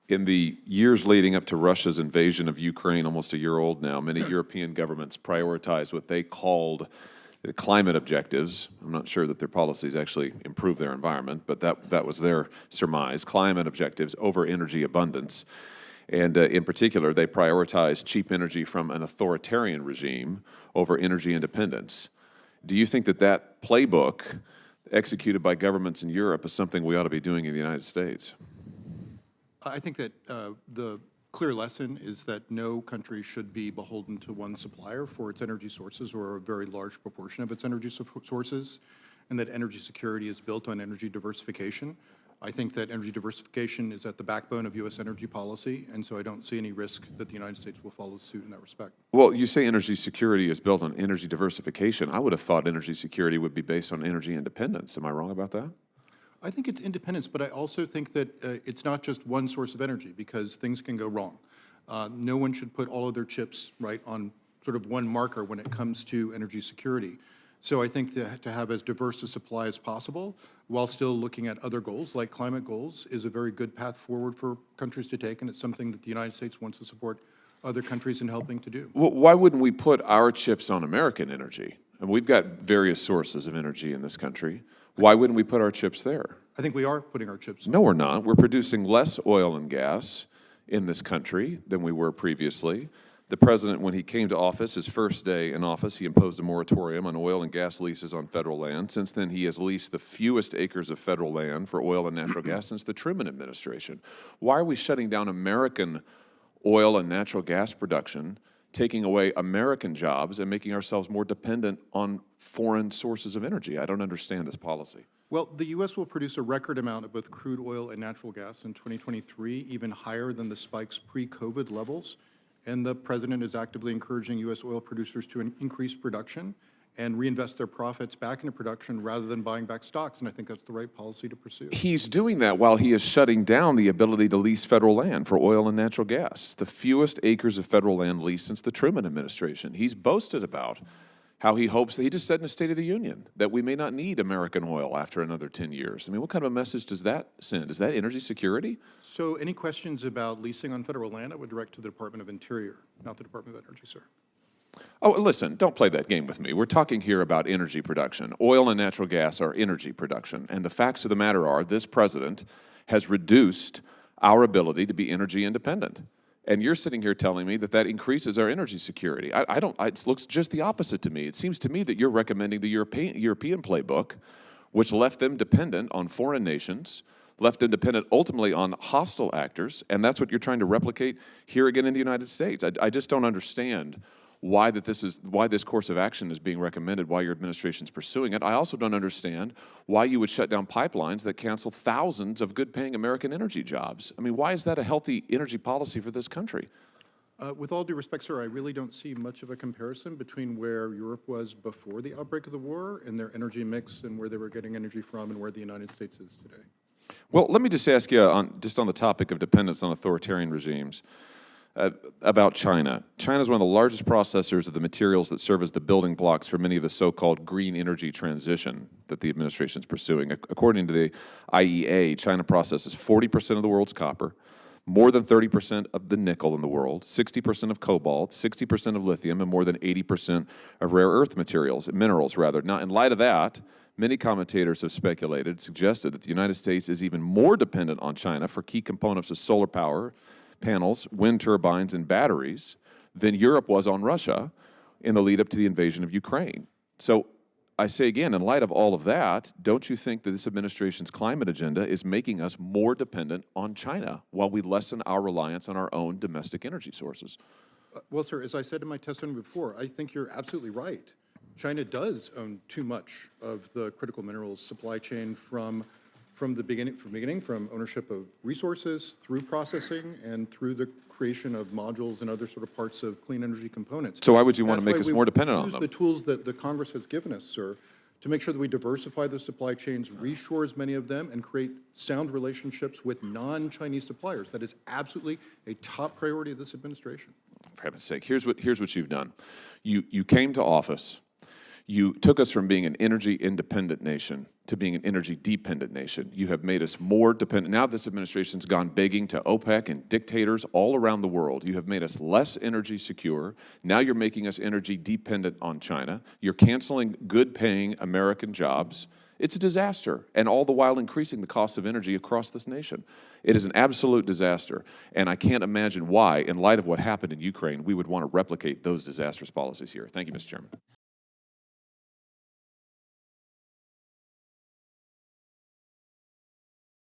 In the years leading up to Russia's invasion of Ukraine, almost a year old now, many European governments prioritized what they called the climate objectives. I'm not sure that their policies actually improve their environment, but that was their surmise, climate objectives over energy abundance. And in particular, they prioritized cheap energy from an authoritarian regime over energy independence. Do you think that that playbook executed by governments in Europe is something we ought to be doing in the United States? I think that the clear lesson is that no country should be beholden to one supplier for its energy sources or a very large proportion of its energy sources, and that energy security is built on energy diversification. I think that energy diversification is at the backbone of U.S. energy policy, and so I don't see any risk that the United States will follow suit in that respect. Well, you say energy security is built on energy diversification. I would have thought energy security would be based on energy independence. Am I wrong about that? I think it's independence, but I also think that it's not just one source of energy, because things can go wrong. No one should put all of their chips right on sort of one marker when it comes to energy security. So I think that to have as diverse a supply as possible, while still looking at other goals like climate goals, is a very good path forward for countries to take, and it's something that the United States wants to support other countries in helping to do. Well, why wouldn't we put our chips on American energy? And we've got various sources of energy in this country. Why wouldn't we put our chips there? I think we are putting our chips. No, we're not. We're producing less oil and gas in this country than we were previously. The president, when he came to office, his first day in office, he imposed a moratorium on oil and gas leases on federal land. Since then, he has leased the fewest acres of federal land for oil and natural gas since the Truman administration. Why are we shutting down American oil and natural gas production, taking away American jobs, and making ourselves more dependent on foreign sources of energy? I don't understand this policy. Well, the U.S. will produce a record amount of both crude oil and natural gas in 2023, even higher than the spike's pre-COVID levels. And the president is actively encouraging U.S. oil producers to increase production and reinvest their profits back into production rather than buying back stocks. And I think that's the right policy to pursue. He's doing that while he is shutting down the ability to lease federal land for oil and natural gas, the fewest acres of federal land leased since the Truman administration. He's boasted about how he hopes, he just said in the State of the Union, that we may not need American oil after another 10 years. I mean, what kind of a message does that send? Is that energy security? So any questions about leasing on federal land, I would direct to the Department of Interior, not the Department of Energy, sir. Oh, listen, don't play that game with me. We're talking here about energy production. Oil and natural gas are energy production. And the facts of the matter are this president has reduced our ability to be energy independent. And you're sitting here telling me that that increases our energy security. It looks just the opposite to me. It seems to me that you're recommending the European playbook, which left them dependent on foreign nations, left them dependent ultimately on hostile actors, and that's what you're trying to replicate here again in the United States. I just don't understand why this course of action is being recommended, why your administration's pursuing it. I also don't understand why you would shut down pipelines that cancel thousands of good-paying American energy jobs. I mean, why is that a healthy energy policy for this country? With all due respect, sir, I really don't see much of a comparison between where Europe was before the outbreak of the war and their energy mix and where they were getting energy from and where the United States is today. Well, let me just ask you, just on the topic of dependence on authoritarian regimes, about China. China is one of the largest processors of the materials that serve as the building blocks for many of the so-called green energy transition that the administration is pursuing. According to the IEA, China processes 40% of the world's copper, more than 30% of the nickel in the world, 60% of cobalt, 60% of lithium, and more than 80% of rare earth minerals. Now, in light of that, many commentators have suggested that the United States is even more dependent on China for key components of solar power, panels, wind turbines, and batteries than Europe was on Russia in the lead up to the invasion of Ukraine. So I say again, in light of all of that, don't you think that this administration's climate agenda is making us more dependent on China while we lessen our reliance on our own domestic energy sources? Well, sir, as I said in my testimony before, I think you're absolutely right. China does own too much of the critical minerals supply chain from ownership of resources, through processing, and through the creation of modules and other sort of parts of clean energy components. So why would you want to make us more dependent on them? Use the tools that the Congress has given us, sir, to make sure that we diversify the supply chains, reshore as many of them, and create sound relationships with non-Chinese suppliers. That is absolutely a top priority of this administration. For heaven's sake, here's what you've done. You came to office. You took us from being an energy independent nation to being an energy dependent nation. You have made us more dependent. Now this administration's gone begging to OPEC and dictators all around the world. You have made us less energy secure. Now you're making us energy dependent on China. You're canceling good paying American jobs. It's a disaster, and all the while increasing the cost of energy across this nation. It is an absolute disaster, and I can't imagine why, in light of what happened in Ukraine, we would want to replicate those disastrous policies here. Thank you, Mr. Chairman.